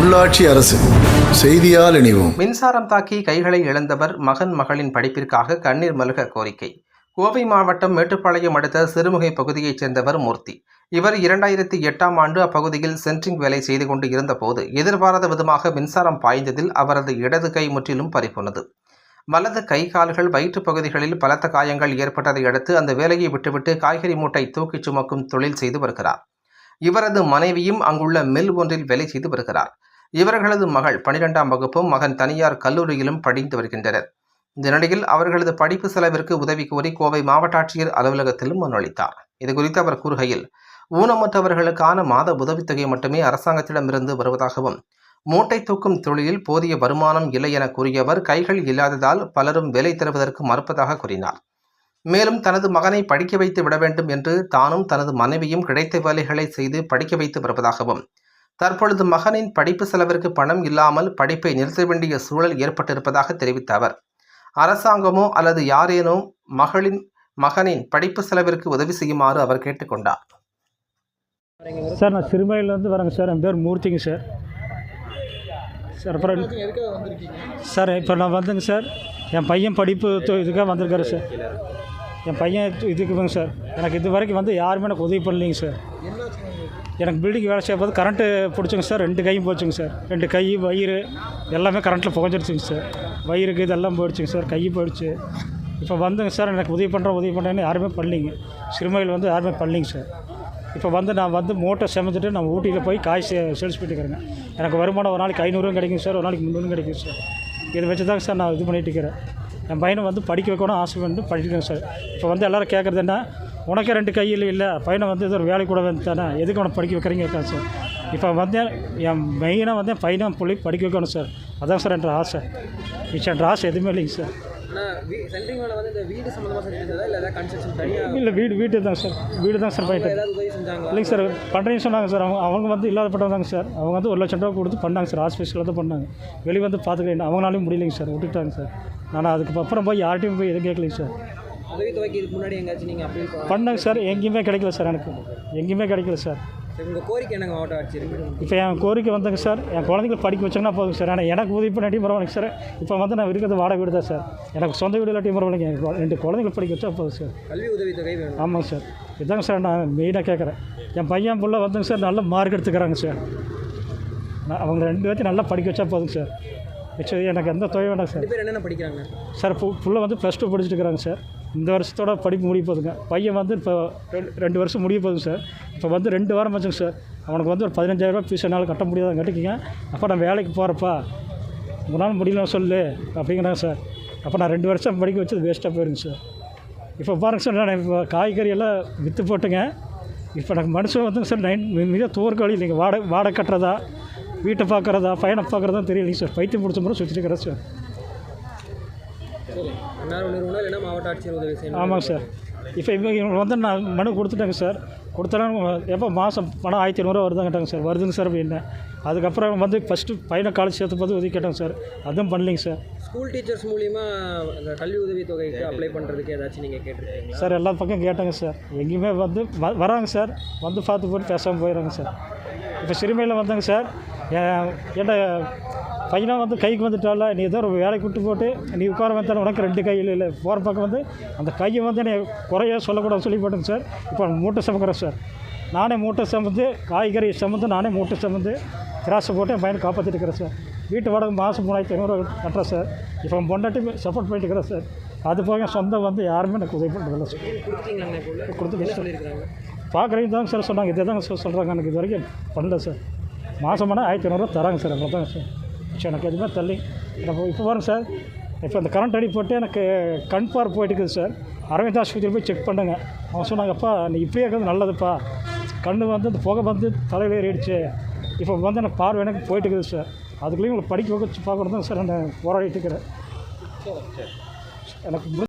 உள்ளாட்சி அரசு செய்தியால் இணைவோம். மின்சாரம் தாக்கி கைகளை இழந்தவர் மகளின் படிப்பிற்காக கண்ணீர் மல்க கோரிக்கை. கோவை மாவட்டம் மேட்டுப்பாளையம் அடுத்த சிறுமுகை பகுதியைச் சேர்ந்தவர் மூர்த்தி. இவர் 2008ஆம் ஆண்டு அப்பகுதியில் சென்ட்ரிங் வேலை செய்து கொண்டு இருந்தபோது எதிர்பாராத விதமாக மின்சாரம் பாய்ந்ததில் அவரது இடது கை முற்றிலும் பறிபோனது. வலது கை கால்கள் வயிற்று பகுதிகளில் பலத்த காயங்கள் ஏற்பட்டதை அடுத்து அந்த வேலையை விட்டுவிட்டு காய்கறி மூட்டை தூக்கிச் சுமக்கும் தொழில் செய்து வருகிறார். இவரது மனைவியும் அங்குள்ள மில் ஒன்றில் வேலை செய்து வருகிறார். இவர்களது மகள் 12ஆம் வகுப்பும் மகன் தனியார் கல்லூரியிலும் படித்து வருகின்றனர். இந்த நிலையில் அவர்களது படிப்பு செலவிற்கு உதவி கோரி கோவை மாவட்ட ஆட்சியர் அலுவலகத்திலும் மனுஅளித்தார். இதுகுறித்து அவர் கூறுகையில், ஊனமுற்றவர்களுக்கான மாத உதவித்தொகை மட்டுமே அரசாங்கத்திடமிருந்து வருவதாகவும், மூட்டை தூக்கும் தொழிலில் போதிய வருமானம் இல்லை என கூறியவர், கைகள் இல்லாததால் பலரும் வேலை தருவதற்கு மறுப்பதாக கூறினார். மேலும் தனது மகனை படிக்க வைத்து விட வேண்டும் என்று தானும் தனது மனைவியும் கிடைத்த வேலைகளை செய்து படிக்க வைத்து வருவதாகவும், தற்பொழுது மகனின் படிப்பு செலவிற்கு பணம் இல்லாமல் படிப்பை நிறுத்த வேண்டிய சூழல் ஏற்பட்டிருப்பதாக தெரிவித்த அவர், அரசாங்கமோ அல்லது யாரேனோ மகனின் படிப்பு செலவிற்கு உதவி செய்யுமாறு அவர் கேட்டுக்கொண்டார். சார், நான் சிறுமையிலேருந்து வரேங்க சார். என் பேர் மூர்த்திங்க சார். சார் அப்புறம் சார் இப்போ நான் வந்துங்க சார், என் பையன் படிப்பு இதுக்காக வந்திருக்காரு சார். என் பையன் இதுக்குங்க சார். எனக்கு இது வரைக்கும் வந்து யாருமே எனக்கு உதவி பண்ணலைங்க சார். எனக்கு பில்டிங் வேலை செய்யும் போது கரண்ட்டு பிடிச்சிங்க சார். 2 கையும் போச்சுங்க சார். 2 கை வயிறு எல்லாமே கரண்ட்டில் புகஞ்சிருச்சுங்க சார். வயிறுக்கு இதெல்லாம் போயிடுச்சுங்க சார். கை போயிடுச்சு. இப்போ வந்துங்க சார், எனக்கு உதவி பண்ணுறேன்னு யாருமே பண்ணலிங்க. சிறுமையில் வந்து யாருமே பண்ணலிங்க சார். இப்போ வந்து நான் வந்து மூட்டை சுமந்துட்டு நான் ஊட்டியில் போய் காய் சேல்ஸ் பண்ணிட்டுருக்கிறேங்க. எனக்கு வருமானம் ஒரு நாளைக்கு 500 கிடைக்கும் சார், ஒரு நாளைக்கு 300 கிடைக்கும் சார். இதை வச்சு தாங்க சார் நான் இது பண்ணிட்டு இருக்கிறேன். என் பையனை வந்து படிக்க வைக்கணும் ஆசை வந்து படிக்கிறேன் சார். இப்போ வந்து எல்லோரும் கேட்குறது என்ன, உனக்கே 2 கையில் இல்லை, பையனை வந்து இது ஒரு வேலை கூட வந்து தானே, எதுக்கு அவனை படிக்க வைக்கிறீங்க இருக்காங்க சார். இப்போ வந்து என் மெயினாக வந்து என் பையனை பிள்ளை படிக்க வைக்கணும் சார். அதான் சார் என்ற ஆசை. மிச்சம் என்ற ஆசை எதுவுமே இல்லைங்க சார். இல்லை வீடு தான் சார். வீடு தான் சார் போயிட்டு இல்லைங்க சார். பண்ணுறேன்னு சொன்னாங்க சார். அவங்க வந்து இல்லாதப்பட்டவங்க சார். அவங்க வந்து 1 லட்சம் ரூபா கொடுத்து பண்ணாங்க சார். ஹாஸ்பிட்டலில் தான் பண்ணாங்க. வெளியே வந்து பார்த்துக்கிறேன். அவங்களாலையும் முடியலைங்க சார். விட்டுட்டாங்க சார். நான் அதுக்கப்புறம் போய் யார்ட்டையும் போய் எதுவும் கேட்கலைங்க சார். முன்னாடி எங்கேயாச்சும் நீங்கள் அப்படி பண்ணாங்க சார். எங்கேயுமே கிடைக்கல சார். எனக்கு எங்கேயுமே கிடைக்கல சார். உங்கள் கோரிக்கை என்னங்க மாவட்ட ஆட்சியர்? இப்போ என் கோரிக்கை வந்தங்க சார், என் குழந்தைங்க படிக்க வச்சாங்கன்னா போதுங்க சார். ஆனால் எனக்கு உதவி பண்ணி பரவாயில்லைங்க சார். இப்போ வந்து நான் இருக்கிறது வாடகை வீடு தான் சார். எனக்கு சொந்த வீடு இல்லாட்டி பரவாயில்லைங்க. 2 குழந்தைங்க படிக்க வச்சா போதும் சார். கல்வி உதவித்தொகை வேணும். ஆமாங்க சார். இதுதாங்க சார் நான் மெயினாக கேட்குறேன். என் பையன் புள்ள வந்துங்க சார், நல்ல மார்க் எடுத்துக்கிறாங்க சார். அவங்க 2 பேர்த்தையும் நல்லா படிக்க வச்சா போதுங்க சார். மிச்சம் எனக்கு எந்த தொகை வேண்டாம் சார். என்னென்ன படிக்கிறாங்க சார்? புள்ள வந்து +2 படிச்சுட்டு இருக்கிறாங்க சார். இந்த வருஷத்தோட படிப்பு முடிய போதுங்க. பையன் வந்து இப்போ 2 வருஷம் முடிய போதுங்க சார். இப்போ வந்து 2 வாரம் ஆச்சுங்க சார். அவனுக்கு வந்து ஒரு 15,000 ரூபா ஃபீஸ் என்னால் கட்ட முடியாத கட்டிக்கிங்க. அப்போ நான் வேலைக்கு போகிறப்பா உன்னால் முடியலன்னு சொல்லு அப்படிங்கிறாங்க சார். அப்போ நான் 2 வருஷம் படிக்க வச்சது வேஸ்ட்டாக போயிருங்க சார். இப்போ பாருங்க சார், நான் இப்போ காய்கறி எல்லாம் விற்று போட்டுங்க. இப்போ எனக்கு மனுஷன் வந்துங்க சார் மிக தோற்க வழி இல்லைங்க. வாடகை கட்டுறதா, வீட்டை பார்க்குறதா, பையனை பார்க்குறதா தெரியலைங்க சார். பைத்தியம் முடிச்ச முறை சுற்றிட்டு இருக்கிறேன் சார். மாவட்ட ஆட்சியர் உதவி செய்யணும். ஆமாங்க சார். இப்போ இவங்க வந்து நான் மனு கொடுத்துட்டேங்க சார். கொடுத்தனா எப்போ மாதம் பணம் 1500 வருதாங்க கேட்டாங்க சார். வருதுங்க சார் அப்படின்னு. அதுக்கப்புறம் வந்து ஃபஸ்ட்டு பையனை காலேஜ் சேர்த்து போது உதவி கேட்டாங்க சார். அதுவும் பண்ணலிங்க சார். ஸ்கூல் டீச்சர்ஸ் மூலிமா அந்த கல்வி உதவித்தொகைக்கு அப்ளை பண்ணுறதுக்கு ஏதாச்சும் நீங்கள் கேட்டிருக்கீங்களா சார்? எல்லா பக்கம் கேட்டாங்க சார். எங்கேயுமே வந்து வராங்க சார். வந்து பார்த்து போட்டு பேசாமல் போயிடறாங்க சார். இப்போ சிறுமையில் வந்தாங்க சார். என்ன பையனாக வந்து கைக்கு வந்துட்டால, நீ ஏதோ ஒரு வேலைக்கு விட்டு போட்டு நீ உட்கார வந்தாலும் உனக்கு 2 கையில் இல்லை. போகிற பக்கம் வந்து அந்த கையை வந்து என்னை குறைய சொல்லக்கூடாது சொல்லி போட்டுங்க சார். இப்போ மூட்டை சுமக்கிறேன் சார். நானே மூட்டை சுமந்து, காய்கறி சுமந்து, நானே மூட்டை சுமந்து திராட்சை போட்டு என் பையனை காப்பாற்றிட்டு இருக்கிறேன் சார். வீட்டு வாடகை மாதம் 3500 கட்டுறேன் சார். இப்போ பொண்டாட்டி சப்போர்ட் பண்ணிட்டு இருக்கிறேன் சார். அது போக சொந்தம் வந்து யாருமே எனக்கு உதவி பண்ணுறதில்ல சார். கொடுத்துட்டு சொல்லியிருக்காங்க. பார்க்குறீங்க தாங்க சார் சொன்னாங்க. இதே தாங்க சார் சொல்கிறாங்க. எனக்கு இது வரைக்கும் பண்ணல சார். மாதமான 1500 தராங்க சார். அவ்வளோ தாங்க சார். எனக்கு எதுவுமே தள்ளி இப்போ பாருங்க சார். இப்போ இந்த கரண்ட் அடி போட்டு எனக்கு கண் பார்வை போயிட்டு இருக்குது சார். அரவிந்த் ஆஸ்பத்திரியில் போய் செக் பண்ணுங்க. அவன் சொன்னாங்கப்பா, நீ இப்படியே இருக்கிறது நல்லதுப்பா. கண் வந்து இந்த புகை வந்து தலையில் ஏறிடுச்சு. இப்போ வந்து எனக்கு பார்வை எனக்கு போயிட்டு இருக்குது சார். அதுக்குள்ளேயும் உங்களை படிக்க வச்சு பார்க்குறது தான் சார் நான் போராடிட்டு இருக்கிறேன். எனக்கு